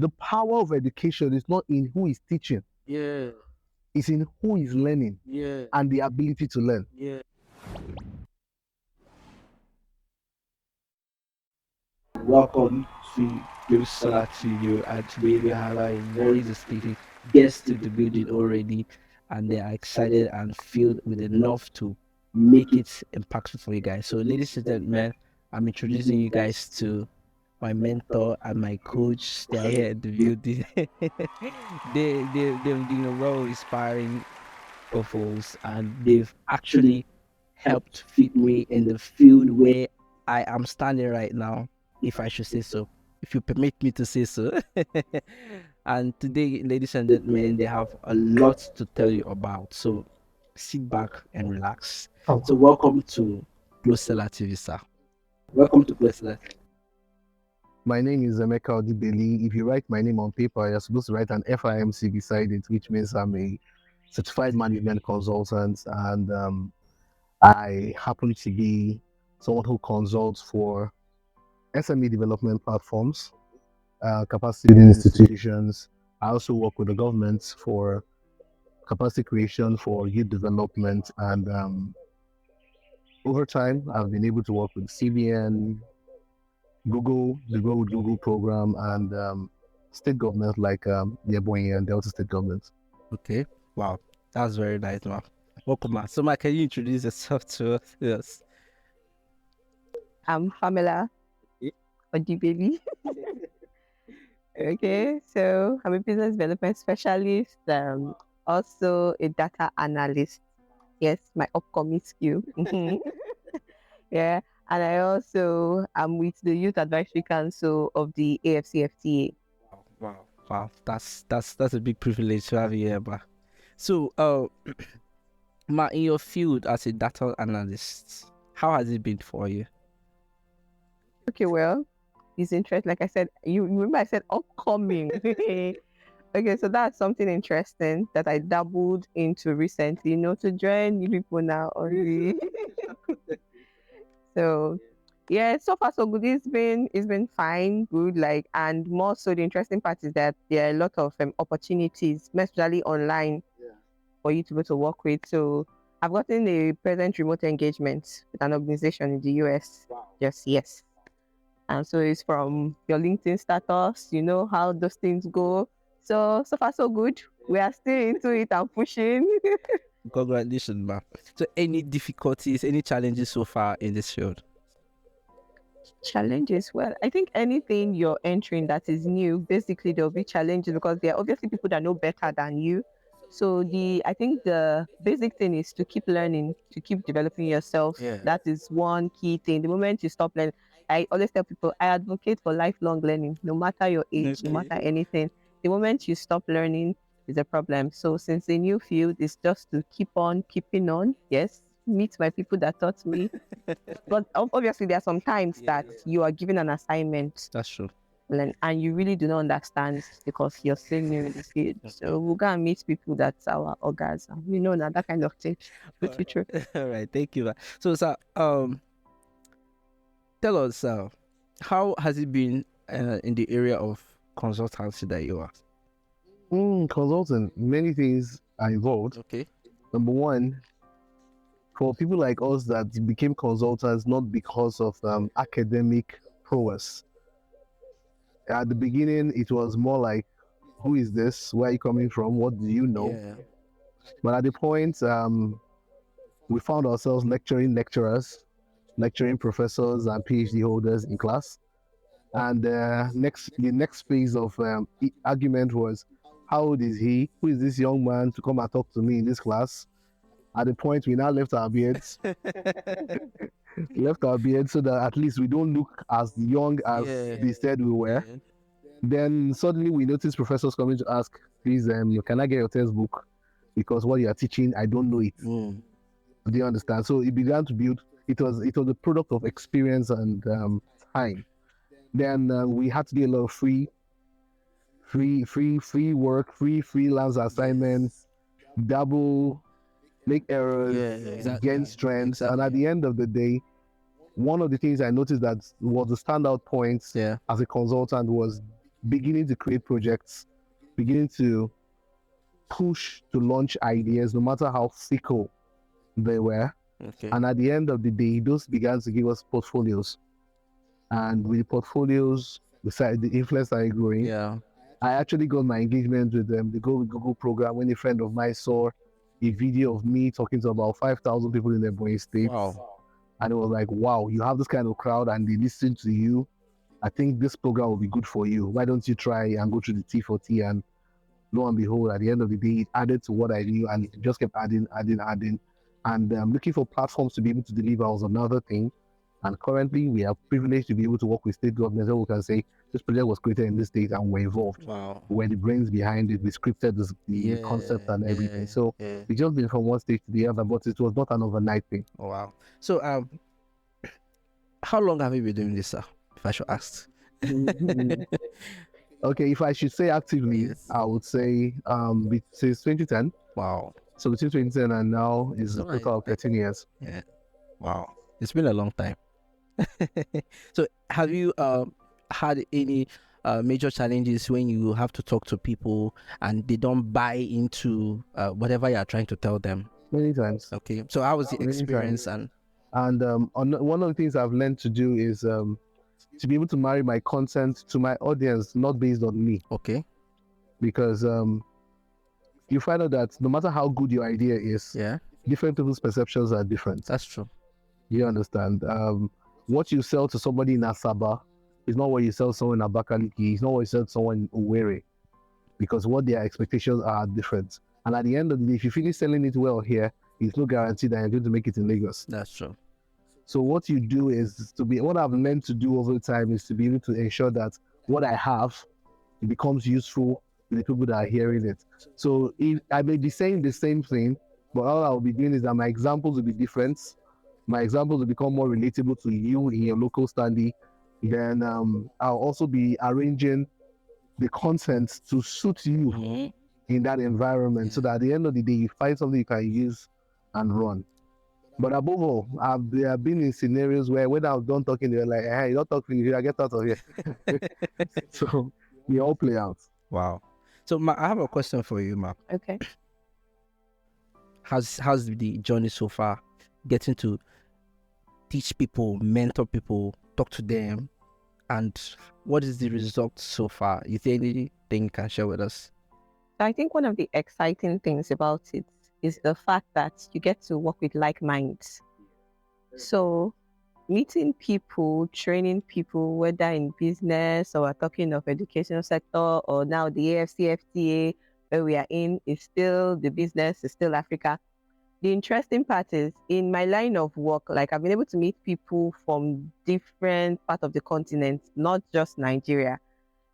The power of education is not in who is teaching, Yeah. it's in who is learning Yeah. and the ability to learn. Yeah. Welcome to ClosesellerTV, and today we have a very distinctive guest to the building already, and they are excited and filled with enough to make it impactful for you guys. So, ladies and gentlemen, I'm introducing you guys to my mentor and my coach. They are here in the building. They've been a well inspiring proposals, and they've actually helped fit me in the field where I am standing right now, if I should say so, if you permit me to say so. And today, ladies and gentlemen, they have a lot to tell you about. So sit back and relax. So welcome to ClosesellerTV, sir. Welcome to Closeseller. My name is Emeka Odibeli. If you write my name on paper, you're supposed to write an FIMC beside it, which means I'm a certified management consultant, and I happen to be someone who consults for SME development platforms, capacity building institutions. I also work with the government for capacity creation for youth development, and over time, I've been able to work with CBN, Google, the Grow with Google program, and state government like the Ebonyi and Delta state government. Okay. Wow. That's very nice, man. Welcome, man. So, man, can you introduce yourself to us? Yes. I'm Pamela Yeah. Baby. Okay, so I'm a business development specialist, also a data analyst. Yes, my upcoming skill. Yeah, and I also am with the Youth Advisory Council of the AFCFTA. Wow. Wow. That's a big privilege to have you here, man. So, ma, in your field as a data analyst, how has it been for you? Okay, well, it's interesting. Like I said, you remember I said upcoming. Okay, so that's something interesting that I dabbled into recently, to join new people now only. So yeah, so far so good. It's been fine, good, like, and more so the interesting part is that there are a lot of opportunities, especially online, for you to go to work with. So I've gotten a present remote engagement with an organization in the US. Just yes. And so it's from your LinkedIn status, you know how those things go. So far so good. We are still into it and pushing. Congratulations, ma. So, any difficulties, any challenges so far in this field? Challenges. Well, I think anything you're entering that is new, basically there'll be challenges because there are obviously people that know better than you. So I think the basic thing is to keep learning, to keep developing yourself. Yeah. That is one key thing. The moment you stop learning, I always tell people I advocate for lifelong learning, no matter your age, no matter anything. The moment you stop learning is a problem. So since the new field is just to keep on keeping on, yes, meet my people that taught me, but obviously, there are some times that you are given an assignment That's true. and you really do not understand because you're still new in the field. So we'll go and meet people that's our organs. You know, now that kind of thing. True, true. All right, thank you, ma. So, sir, tell us, how has it been in the area of consultancy that you are? Consulting, many things are involved. Okay. Number one, for people like us that became consultants not because of academic prowess. At the beginning, it was more like, who is this? Where are you coming from? What do you know? Yeah. But at the point, we found ourselves lecturing lecturers, lecturing professors and PhD holders in class. And the next phase of argument was, how old is he? Who is this young man to come and talk to me in this class? At the point, we now left our beards, so that at least we don't look as young as Yeah. they said we were. Yeah. Then suddenly we noticed professors coming to ask, please, can I get your textbook? Because what you are teaching, I don't know it. Mm. Do you understand? So it began to build. It was a product of experience and time. Then we had to do a lot of free work, free freelance assignments, double, make errors, Yeah, exactly. gain strengths, and at Exactly. the end of the day, one of the things I noticed that was the standout point Yeah. as a consultant was beginning to create projects, beginning to push to launch ideas, no matter how fickle they were. Okay. And at the end of the day, those began to give us portfolios. And with the portfolios, beside the influence started growing. Yeah. I actually got my engagement with the Go with Google program when a friend of mine saw a video of me talking to about 5,000 people in the Ebonyi State. Wow. And it was like, wow, you have this kind of crowd and they listen to you. I think this program will be good for you. Why don't you try and go through the T4T? And lo and behold, at the end of the day, it added to what I knew and it just kept adding. And looking for platforms to be able to deliver was another thing. And currently, we are privileged to be able to work with state governments where we can say this project was created in this state and we're involved. Wow. We're the brains behind it. We scripted the concept and everything. So we just been from one stage to the other, but it was not an overnight thing. Oh, wow. So how long have you been doing this, sir? If I should ask. Okay, if I should say actively, Yes. I would say since 2010. Wow. So between 2010 and now is a Alright. total of 13 years. Yeah. Wow. It's been a long time. So have you had any major challenges when you have to talk to people and they don't buy into whatever you are trying to tell them? Many times. Okay. So how was the Many experience? times. And And one of the things I've learned to do is to be able to marry my content to my audience, not based on me. okay. Because you find out that no matter how good your idea is, Yeah, different people's perceptions are different. that's true. You understand? What you sell to somebody in Asaba is not what you sell to someone in Abakaliki. It's not what you sell to someone in Owerri. Because what their expectations are different. And at the end of the day, if you finish selling it well here, it's no guarantee that you're going to make it in Lagos. That's true. So what you do is what I've learned to do over time is to be able to ensure that what I have, it becomes useful to the people that are hearing it. So if I may be saying the same thing, but all I'll be doing is that my examples will be different. My examples will become more relatable to you in your local standee. Then I'll also be arranging the content to suit you Mhm. in that environment, so that at the end of the day, you find something you can use and run. But above all, I've been in scenarios where when I'm done talking, they're like, hey, you're not talking here, I get out of here. So we all play out. Wow. So I have a question for you, Ma. Okay. How's the journey so far? Getting to teach people, mentor people, talk to them, and what is the result so far? You think anything you can share with us? So I think one of the exciting things about it is the fact that you get to work with like minds. So meeting people, training people, whether in business or we're talking of educational sector or now the AFCFTA where we are in is still the business, is still Africa. The interesting part is in my line of work, like I've been able to meet people from different parts of the continent, not just Nigeria.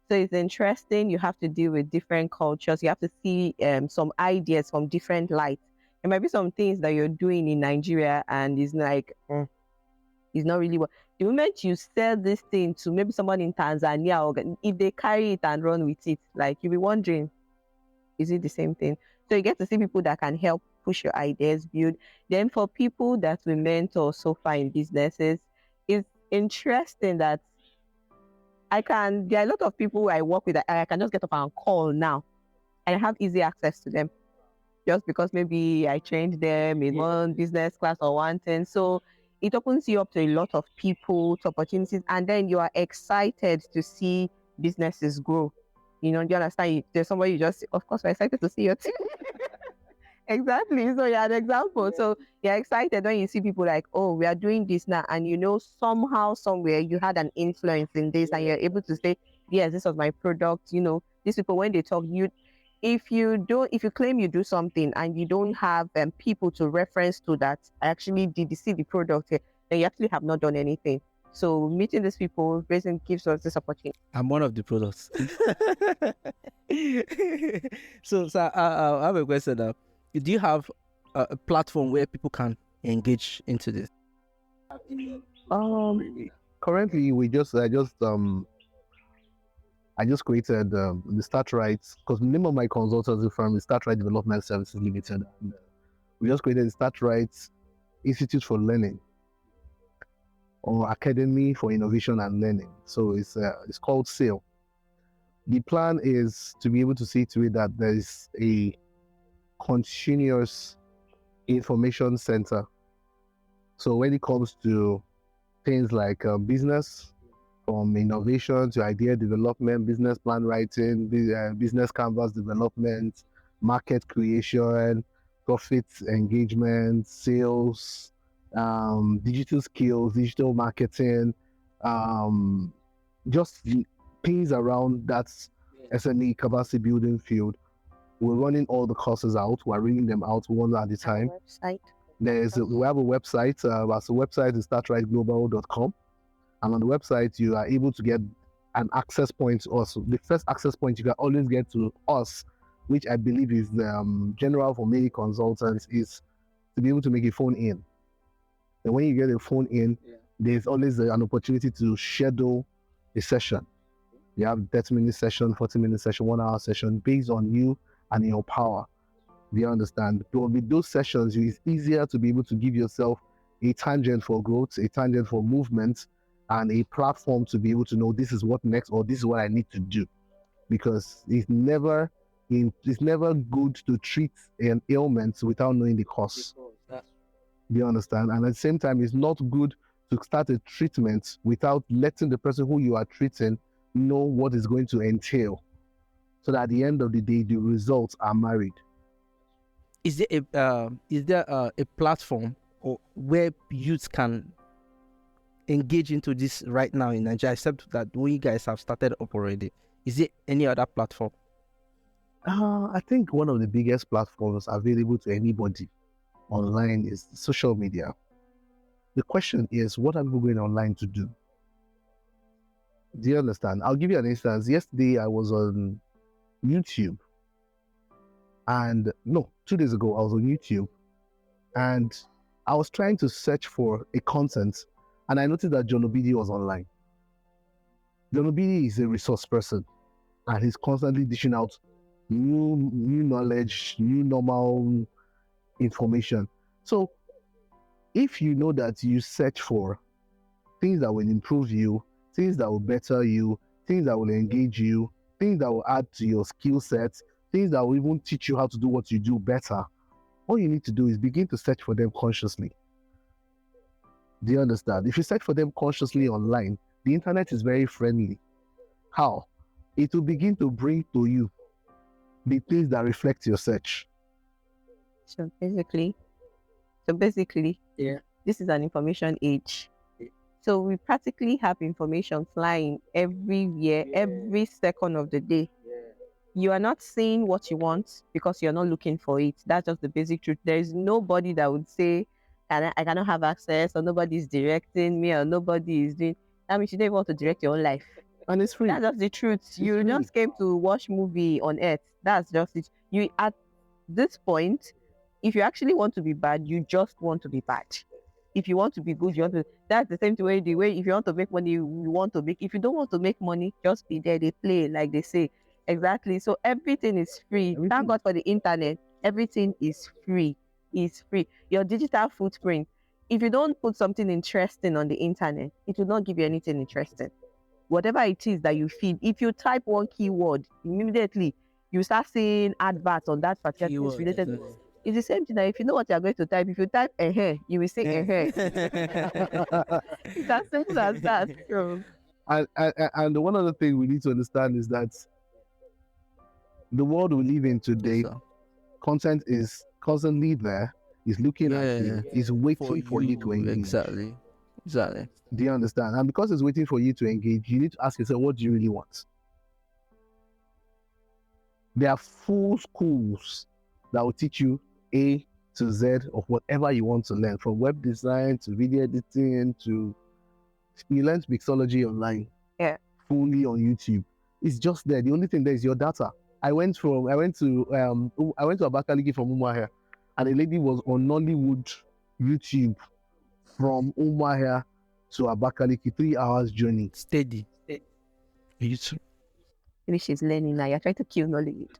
So it's interesting. You have to deal with different cultures. You have to see some ideas from different lights. There might be some things that you're doing in Nigeria and it's like, it's not really what. The moment you sell this thing to maybe someone in Tanzania, or if they carry it and run with it, like you'll be wondering, is it the same thing? So you get to see people that can help push your ideas, build. Then for people that we mentor so far in businesses, it's interesting that there are a lot of people I work with that I can just get up and call now and I have easy access to them just because maybe I trained them in one business class or one thing. So it opens you up to a lot of people, to opportunities, and then you are excited to see businesses grow. You know, do you understand? There's somebody you just, of course, we're excited to see your team. Exactly. So you're an example. So you're excited when you see people like, oh, we are doing this now. And you know, somehow, somewhere you had an influence in this and you're able to say, yes, this was my product. You know, these people, when they talk, if you claim you do something and you don't have people to reference to that, I actually did see the product here, then you actually have not done anything. So meeting these people basically gives us this opportunity. I'm one of the products. So I have a question now. Do you have a platform where people can engage into this? Currently, I just created the Start Rights, because the name of my consultancy firm is Start Right Development Services Limited. And, we just created the Start Rights Institute for Learning, or Academy for Innovation and Learning. So it's called SAIL. The plan is to be able to see to it that there is a continuous information center. So when it comes to things like business, from innovation to idea development, business plan writing, business canvas development, market creation, profit engagement, sales, digital skills, digital marketing, um, just the things around that SME capacity building field. We're running all the courses out. We're reading them out one at a time. Website. We have a website. Our website is startrightglobal.com. And on the website, you are able to get an access point to us. The first access point you can always get to us, which I believe is general for many consultants, is to be able to make a phone in. And when you get a phone in, there's always an opportunity to schedule a session. You have 30-minute session, 40-minute session, 1-hour session based on you and your power. Do you understand? So with those sessions, it's easier to be able to give yourself a tangent for growth, a tangent for movement, and a platform to be able to know this is what next or this is what I need to do. Because it's never good to treat an ailment without knowing the cause. Do you understand? And at the same time, it's not good to start a treatment without letting the person who you are treating know what is going to entail. So that at the end of the day, the results are married. Is there a platform or where youth can engage into this right now in Nigeria, except that we guys have started up already? Is there any other platform? I think one of the biggest platforms available to anybody online is social media. The question is, what are people going online to do? Do you understand? I'll give you an instance. Yesterday, I was on YouTube. And no, 2 days ago, I was on YouTube. And I was trying to search for a content. And I noticed that John Obidi was online. John Obidi is a resource person. And he's constantly dishing out new knowledge, new normal information. So if you know that you search for things that will improve you, things that will better you, things that will engage you, things that will add to your skill set, things that will even teach you how to do what you do better, all you need to do is begin to search for them consciously. Do you understand? If you search for them consciously online, the internet is very friendly. How? It will begin to bring to you the things that reflect your search. So basically, this is an information age. So we practically have information flying everywhere, every second of the day. You are not seeing what you want because you're not looking for it. That's just the basic truth. There is nobody that would say, I cannot have access, or nobody's directing me, or nobody is doing. That means you don't even want to direct your own life. And it's free. That's just the truth. You just came to watch movie on earth. That's just it. You at this point, if you actually want to be bad, you just want to be bad. If you want to be good, you want to. That's the same way. The way if you want to make money, you want to make. If you don't want to make money, just be there. They play like they say. Exactly. So everything is free. Thank God for the internet. Everything is free. It's free. Your digital footprint. If you don't put something interesting on the internet, it will not give you anything interesting. Whatever it is that you feed, if you type one keyword, immediately you start seeing adverts on that particular thing related. Definitely. It's the same thing that if you know what you're going to type, if you type you will say It's as simple as that. And the one other thing we need to understand is that the world we live in today, content is constantly there, is looking at you, is waiting for you to engage. Exactly. Do you understand? And because it's waiting for you to engage, you need to ask yourself, what do you really want? There are full schools that will teach you A to Z of whatever you want to learn, from web design to video editing to you learn mixology online. Yeah. Fully on YouTube. It's just there. The only thing there is your data. I went to Abakaliki from Umuahia, and a lady was on Nollywood YouTube from Umuahia to Abakaliki, 3 hours journey. Steady. YouTube. Maybe she's learning now. You're trying to kill Nollywood.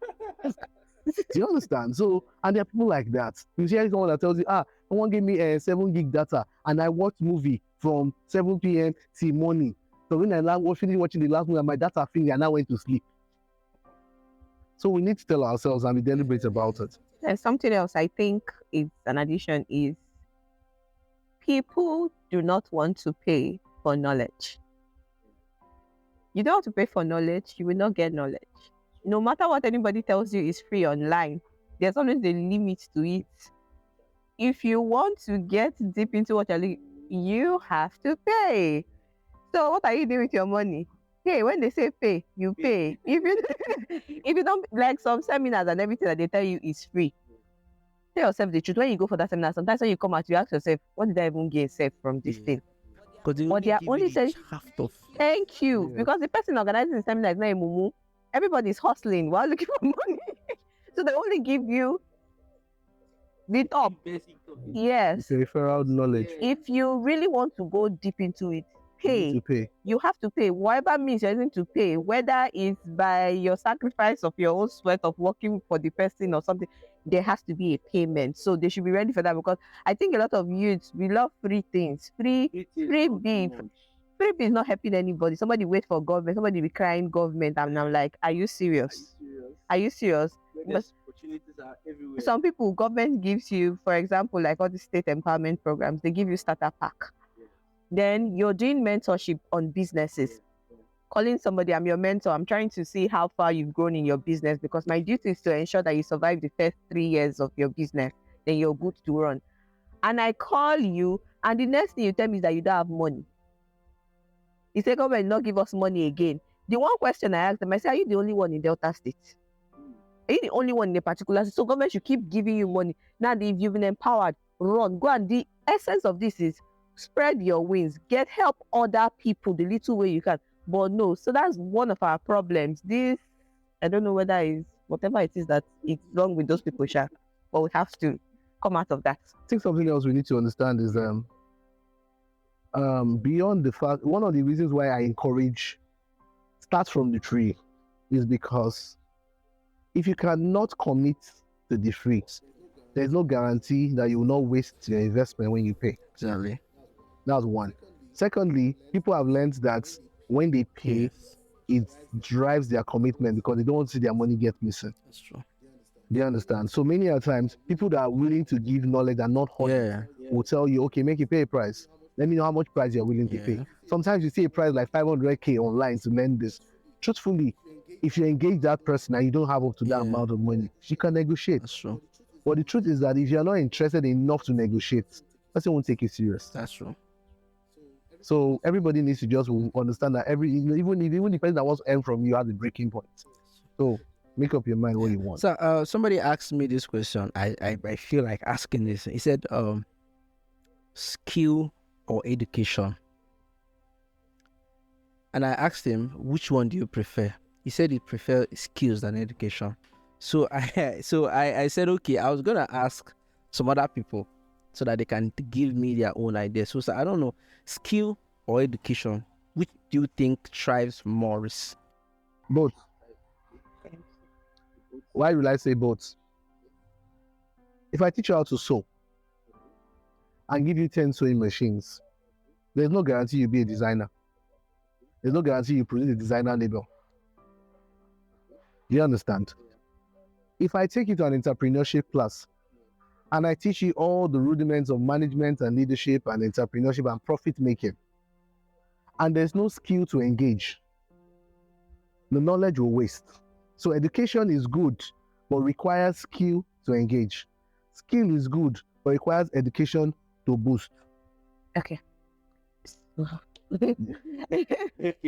Do you understand? So, and there are people like that. You see someone that tells you, someone gave me a 7 gig data, and I watched movie from 7 p.m. till morning. So when I finished watching the last movie, and my data finished, and I went to sleep. So we need to tell ourselves and be deliberate about it. And something else I think is an addition is people do not want to pay for knowledge. You don't have to pay for knowledge, you will not get knowledge. No matter what anybody tells you is free online, there's always a limit to it. If you want to get deep into what you're looking, you have to pay. So what are you doing with your money? Hey, when they say pay, you pay. If you if you don't like some seminars and everything that they tell you is free, tell yourself the truth. When you go for that seminar, sometimes when you come out, you ask yourself, what did I even get safe from this thing? Because But they are only saying half of. thank you. Yes. Because the person organizing the seminar is not a mumu. Everybody's hustling while looking for money. So they only give you the top. Yes. Peripheral knowledge. If you really want to go deep into it, You need pay. to pay. You have to pay. Whatever means you're going to pay, whether it's by your sacrifice of your own sweat of working for the person or something, there has to be a payment. So they should be ready for that, because I think a lot of youths, we love free things. Free beef. Free beef is not helping anybody. Somebody wait for government, somebody be crying government, and I'm like, are you serious? Are you serious? But Opportunities are everywhere. some people, government gives you, for example, like all the state empowerment programs, they give you starter pack. Then you're doing mentorship on businesses. Calling somebody, I'm your mentor. I'm trying to see how far you've grown in your business, because my duty is to ensure that you survive the first 3 years of your business. Then you're good to run. And I call you, and the next thing you tell me is that you don't have money. You say, government not give us money again. The one question I asked them, I say, are you the only one in Delta State? Are you the only one in a particular state? So government should keep giving you money. Now that you've been empowered, run, go. And the essence of this is spread your wings, get help other people the little way you can. But no, so that's one of our problems. This, I don't know whether it's whatever it is that it's wrong with those people, Sha, but we have to come out of that. I think something else we need to understand is beyond the fact, one of the reasons why I encourage start from the tree is because if you cannot commit to the free, there's no guarantee that you will not waste your investment when you pay. Exactly. That's one. Secondly, people have learned that when they pay, it drives their commitment because they don't want to see their money get missing. That's true. Do you understand? So many other times, people that are willing to give knowledge and not hoard Yeah. will tell you, okay, make you pay a price. Let me know how much price you're willing to pay. Sometimes you see a price like 500K online to learn this. Truthfully, if you engage that person and you don't have up to that Yeah. amount of money, you can negotiate. That's true. But the truth is that if you're not interested enough to negotiate, person won't take you serious. That's true. So everybody needs to just understand that even the person that wants to earn from you has a breaking point. So make up your mind what you want. So somebody asked me this question. I feel like asking this. He said, skill or education? And I asked him, which one do you prefer? He said he prefers skills than education. So I said, okay, I was gonna ask some other people so that they can give me their own ideas. So I don't know, skill or education, which do you think thrives more? Both. Why will I say both? If I teach you how to sew and give you 10 sewing machines, there's no guarantee you'll be a designer. There's no guarantee you produce a designer label. You understand? If I take you to an entrepreneurship class and I teach you all the rudiments of management and leadership and entrepreneurship and profit making, and there's no skill to engage, the knowledge will waste. So education is good, but requires skill to engage. Skill is good, but requires education to boost. Okay.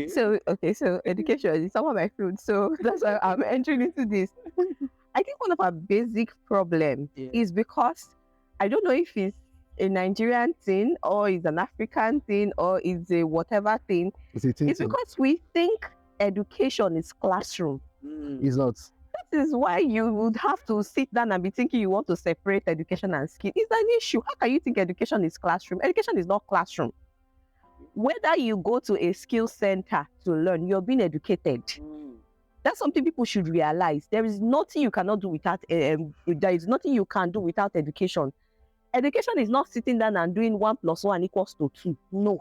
So education is some of my food. So that's why I'm entering into this. I think one of our basic problems is because I don't know if it's a Nigerian thing or it's an African thing or it's a whatever thing. It's a thing. It's because we think education is classroom. It's not. That is why you would have to sit down and be thinking you want to separate education and skill. It's an issue. How can you think education is classroom? Education is not classroom. Whether you go to a skill center to learn, you're being educated. That's something people should realize. There is nothing you cannot do without. There is nothing you can do without education. Education is not sitting down and doing 1 + 1 = 2. No.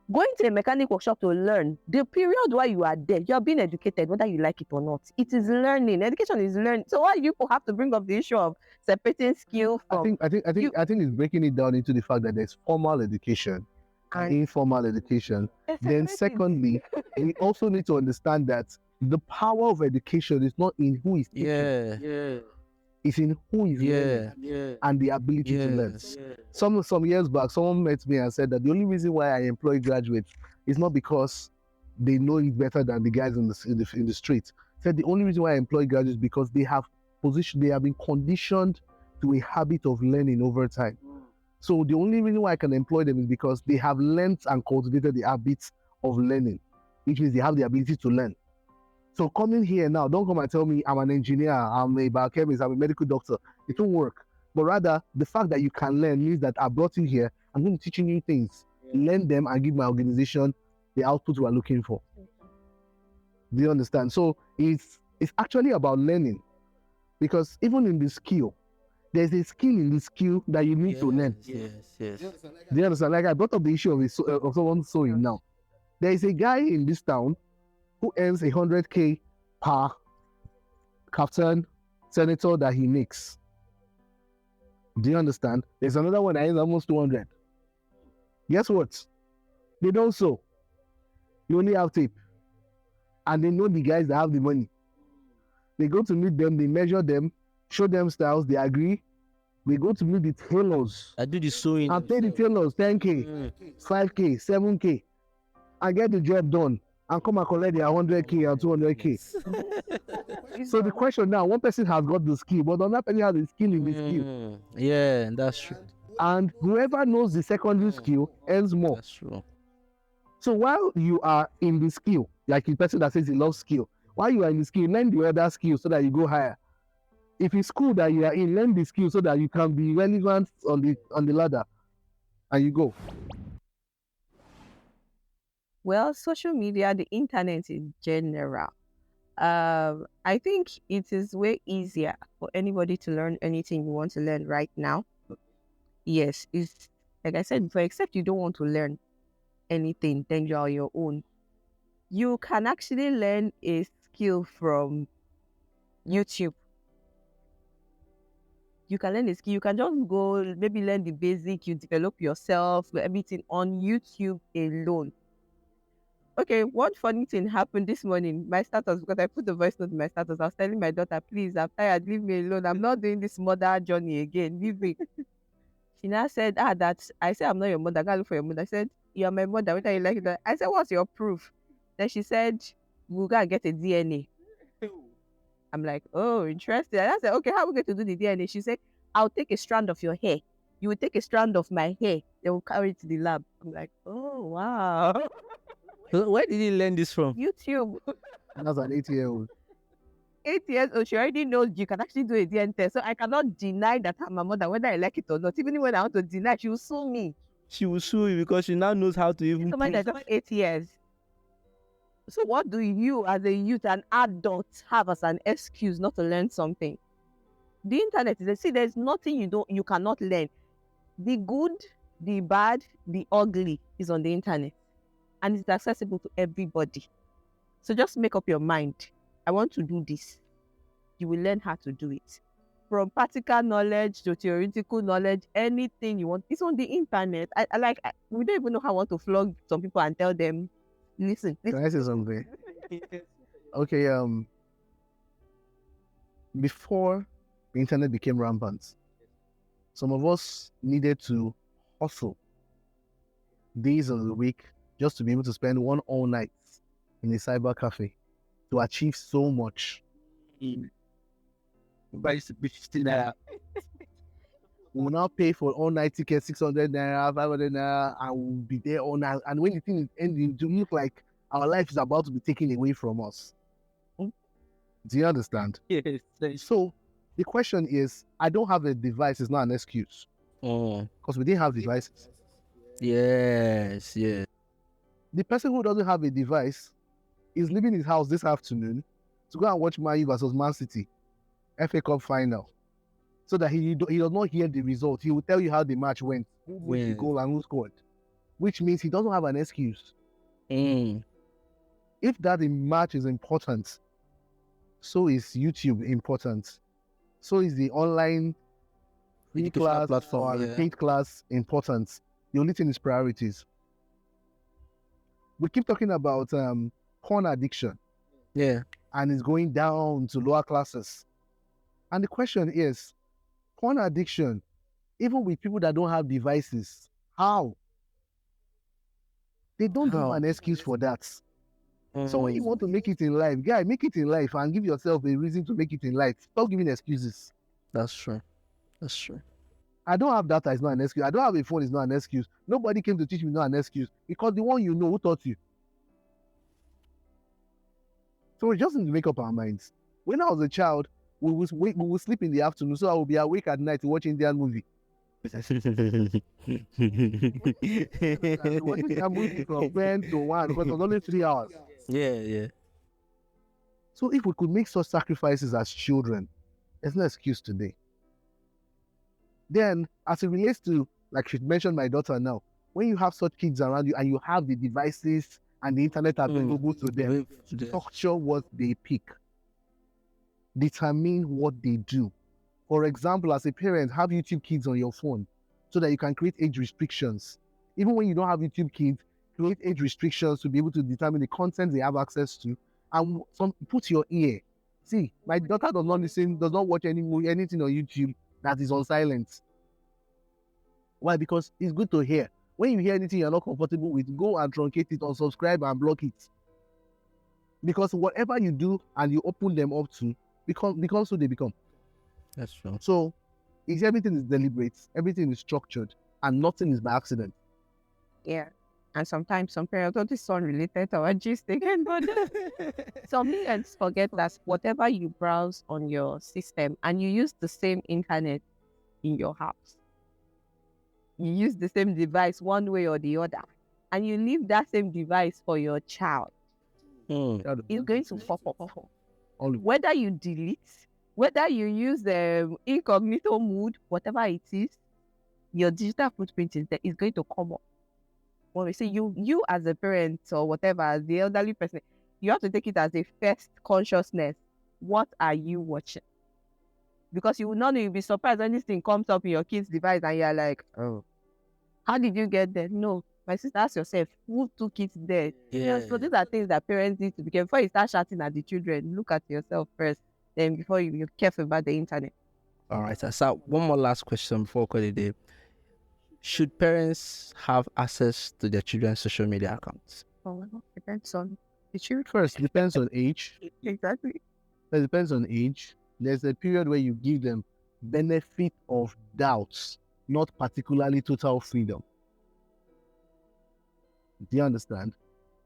Going to a mechanic workshop to learn, the period while you are there, you are being educated, whether you like it or not. It is learning. Education is learning. So why you have to bring up the issue of separating skill from I think it's breaking it down into the fact that there's formal education and informal education. Then secondly, we also need to understand that the power of education is not in who is teaching. It's in who is learning and the ability to learn. Some years back, someone met me and said that the only reason why I employ graduates is not because they know it better than the guys in the street. Said the only reason why I employ graduates is because they have been conditioned to a habit of learning over time. So the only reason why I can employ them is because they have learned and cultivated the habits of learning, which means they have the ability to learn. So coming here now, don't come and tell me I'm an engineer, I'm a biochemist, I'm a medical doctor. It won't work. But rather, the fact that you can learn means that I brought you here, I'm going to teach you new things, learn them and give my organization the output we are looking for. Do you understand? So it's actually about learning, because even in the skill, there's a skill in the skill that you need to learn. Yes. Do you understand? Like I brought up the issue of someone sewing now. There is a guy in this town who earns 100K per captain senator that he makes. Do you understand? There's another one that earns almost 200. Guess what? They don't sew. You only have tape. And they know the guys that have the money. They go to meet them, they measure them, show them styles, they agree. They go to meet the tailors. I do the sewing. And pay the tailors 10K, 5K, 7K, and get the job done. And come and collect their 100K or 200K. So the question now, one person has got the skill, but another person has the skill in the skill. Yeah, that's true. And whoever knows the secondary skill earns more. That's true. So while you are in the skill, like the person that says he loves skill, while you are in the skill, learn the other skill so that you go higher. If it's school that you are in, learn the skill so that you can be relevant on the ladder, and you go. Well, social media, the internet in general. I think it is way easier for anybody to learn anything you want to learn right now. Yes, it's like I said before, except you don't want to learn anything, then you're on your own. You can actually learn a skill from YouTube. You can learn a skill. You can just go, maybe learn the basic, you develop yourself, everything on YouTube alone. Okay, one funny thing happened this morning. My status, because I put the voice note in my status, I was telling my daughter, please, I'm tired, leave me alone. I'm not doing this mother journey again. Leave me. She now said, that I said, I'm not your mother. I gotta look for your mother. I said, you're my mother. Whether you like it. I said, what's your proof? Then she said, we'll go and get a DNA. I'm like, oh, interesting. And I said, okay, how are we going to do the DNA? She said, I'll take a strand of your hair. You will take a strand of my hair. They will carry it to the lab. I'm like, oh, wow. So where did you learn this from? YouTube. That's an 8-year-old. 8 years old, she already knows you can actually do a DNA test. So I cannot deny that I'm my mother, whether I like it or not. Even when I want to deny, she will sue me. She will sue you because she now knows how to even. Somebody that's just 8 years. So what do you, as a youth, an adult, have as an excuse not to learn something? The internet is, see, there's nothing you cannot learn. The good, the bad, the ugly is on the internet, and it's accessible to everybody. So just make up your mind. I want to do this. You will learn how to do it. From practical knowledge to theoretical knowledge, anything you want, it's on the internet. We don't even know how I want to flog some people and tell them, listen. Can I say something? Okay, before the internet became rampant, some of us needed to hustle days of the week just to be able to spend one all night in a cyber cafe to achieve so much. But it's 50 naira. We will now pay for all night tickets, 600 naira, 500 naira, and we'll be there all night. And when the thing is ending, it will look like our life is about to be taken away from us. Do you understand? Yes. So the question is, I don't have a device is not an excuse. Because we didn't have devices. Yes. The person who doesn't have a device is leaving his house this afternoon to go and watch Man U versus Man City FA Cup final, so that he does not hear the result. He will tell you how the match went, who made the goal and who scored. which means he doesn't have an excuse. Mm. If that match is important, so is YouTube important. So is the online free Educational class platform, or yeah. paid class important. The only thing is priorities. We keep talking about porn addiction, Yeah. and it's going down to lower classes. And the question is, porn addiction, even with people that don't have devices, how? They don't give How? an excuse for that. So when you Mm. want to make it in life, guy, make it in life and give yourself a reason to make it in life. Stop giving excuses. That's true. That's true. I don't have data is not an excuse. I don't have a phone is not an excuse. Nobody came to teach me not an excuse because the one you know who taught you. So we just need to make up our minds. When I was a child, we would sleep in the afternoon, so I would be awake at night to watch Indian movie. Watching that movie from 10 to 1 because it was only 3 hours. Yeah, yeah. So if we could make such sacrifices as children, there's no excuse today. Then, as it relates to, like she mentioned, my daughter now, when you have such kids around you and you have the devices and the internet available to them, structure what they pick, determine what they do. For example, as a parent, have YouTube Kids on your phone so that you can create age restrictions. Even when you don't have YouTube Kids, create age restrictions to be able to determine the content they have access to. And put your ear. See, my daughter does not listen, does not watch anything on YouTube that is on silent. Why? Because it's good to hear. When you hear anything you're not comfortable with, go and truncate it, unsubscribe and block it. Because whatever you do and you open them up to, becomes who they become. That's true. So everything is deliberate, everything is structured, and nothing is by accident. Yeah. And sometimes some parents, although this is unrelated to our gist again, but some parents forget that whatever you browse on your system and you use the same internet in your house, you use the same device one way or the other, and you leave that same device for your child, it's going to pop up. Whether you delete, whether you use the incognito mode, whatever it is, your digital footprint is there, is going to come up. When we say you as a parent or whatever, as the elderly person, you have to take it as a first consciousness. What are you watching? Because you will not know, you'll be surprised when this thing comes up in your kid's device and you're like, oh, how did you get there? No, my sister, ask yourself, who took it there? Yeah. So these are things that parents need to be careful. Before you start shouting at the children, look at yourself first. Then before you're careful about the internet. All right. So one more last question before we call it a day. Should parents have access to their children's social media accounts? Oh, well, depends on the children. First, depends on age. Exactly. It depends on age. There's a period where you give them benefit of doubts, not particularly total freedom. Do you understand?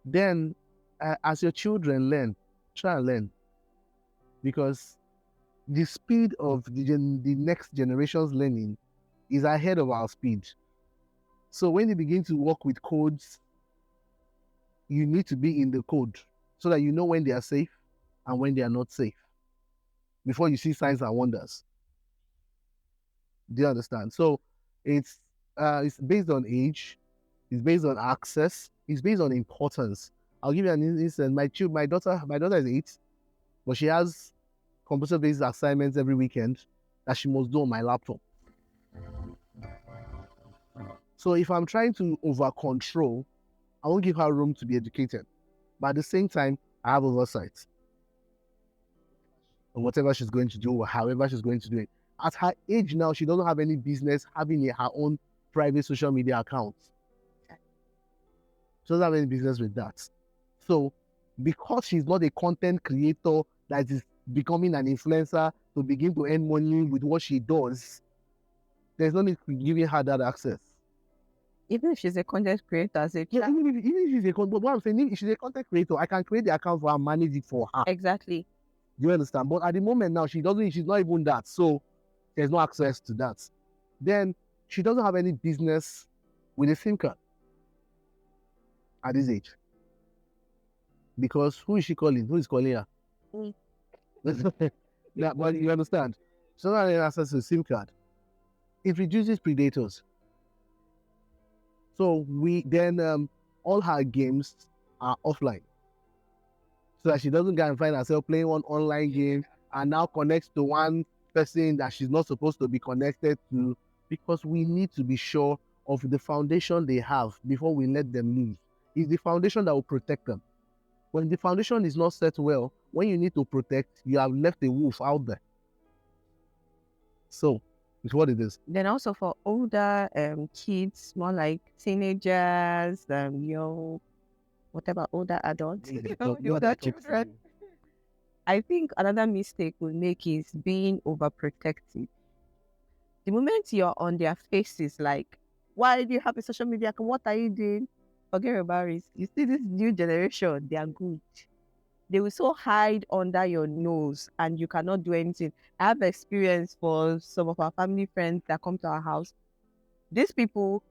Then, as your children learn, try and learn. Because the speed of the next generation's learning is ahead of our speed. So when you begin to work with codes, you need to be in the code so that you know when they are safe and when they are not safe before you see signs and wonders. Do you understand? So it's based on age, it's based on access, it's based on importance. I'll give you an instance. My daughter is 8, but she has computer-based assignments every weekend that she must do on my laptop. So if I'm trying to over control, I won't give her room to be educated. But at the same time, I have oversight on whatever she's going to do or however she's going to do it. At her age now, she doesn't have any business having her own private social media account. She doesn't have any business with that. So because she's not a content creator that is becoming an influencer to begin to earn money with what she does, there's no need to giving her that access. Even if she's a content creator, even if she's a content, what I'm saying, if she's a content creator, I can create the account for her and manage it for her. Exactly. You understand? But at the moment now, she's not even that. So there's no access to that. Then she doesn't have any business with a SIM card at this age. Because who is she calling? Who is calling her? Yeah, but you understand? She doesn't have any access to a SIM card. It reduces predators. So we then all her games are offline, so that she doesn't go and find herself playing one online game and now connects to one person that she's not supposed to be connected to, because we need to be sure of the foundation they have before we let them leave. It's the foundation that will protect them. When the foundation is not set well, when you need to protect, you have left a wolf out there. So it's what it is. Then also for older kids, more like teenagers, young, whatever, older adults, the older children. I think another mistake we make is being overprotective. The moment you're on their faces, like, why do you have a social media account? What are you doing? Forget about it. You see this new generation, they are good. They will so hide under your nose and you cannot do anything. I have experience for some of our family friends that come to our house. These people,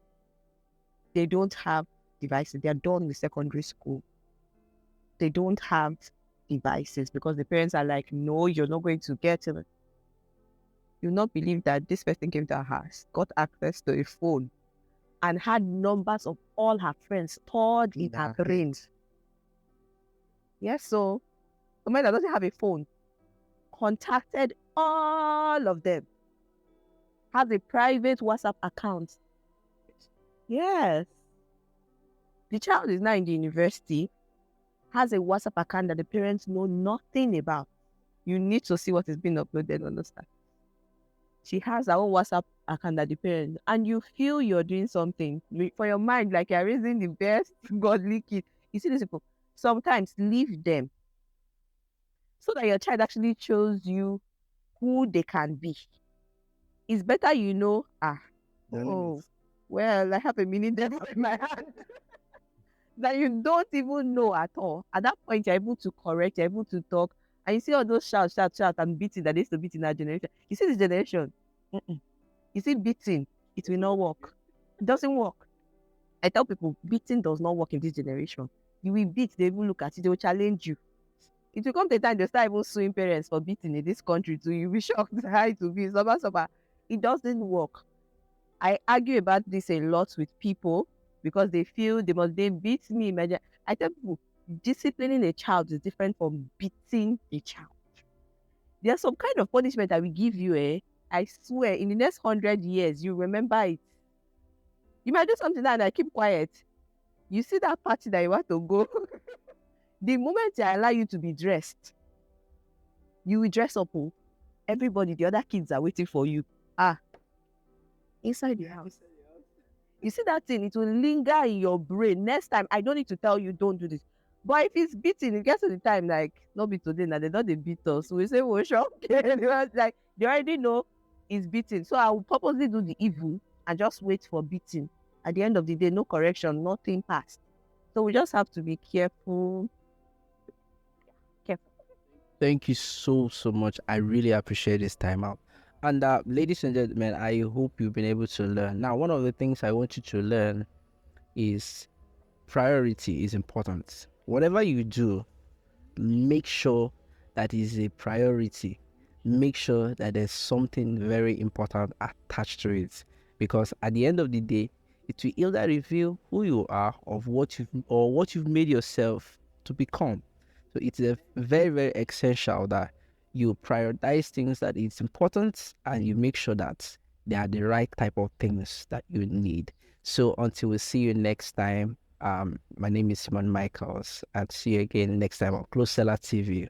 they don't have devices. They are done with secondary school. They don't have devices because the parents are like, no, you're not going to get it. You'll not believe that this person came to our house, got access to a phone, and had numbers of all her friends stored in her brains. Yes, so somebody that doesn't have a phone contacted all of them, has a private WhatsApp account. Yes. The child is now in the university, has a WhatsApp account that the parents know nothing about. You need to see what is being uploaded, understand? She has her own WhatsApp account that the parents, and you feel you're doing something for your mind, like you're raising the best godly kid. You see these people, sometimes leave them so that your child actually shows you who they can be. It's better you know, well, I have a mini devil in my hand that you don't even know at all. At that point, you're able to correct, you're able to talk, and you see all those shout, and beating that they used to beat in our generation. You see this generation, you see beating, it will not work. It doesn't work. I tell people, beating does not work in this generation. You will beat, they will look at you, they will challenge you. It will come to a time they start even suing parents for beating in this country too. You'll be shocked how it will be. It doesn't work. I argue about this a lot with people because they feel they beat me. I tell people, disciplining a child is different from beating a child. There's some kind of punishment that we give you, I swear, in the next 100 years, you remember it. You might do something and I keep quiet. You see that party that you want to go. The moment I allow you to be dressed, you will dress up. Everybody, the other kids are waiting for you. Inside the house. You see that thing, it will linger in your brain. Next time, I don't need to tell you, don't do this. But if it's beating, it gets to the time, like, not be today, now they don't beat us. So we say, well, sure, okay. Like, they already know it's beating. So I will purposely do the evil and just wait for beating. At the end of the day, no correction, nothing passed. So we just have to be careful. Thank you so much. I really appreciate this time out. And ladies and gentlemen, I hope you've been able to learn. Now, one of the things I want you to learn is priority is important. Whatever you do, make sure that is a priority. Make sure that there's something very important attached to it. Because at the end of the day, it will either reveal who you are or what you've made yourself to become. So it's a very essential that you prioritize things that is important and you make sure that they are the right type of things that you need. So until we see you next time, my name is Simon Michaels, and see you again next time on ClosesellerTV.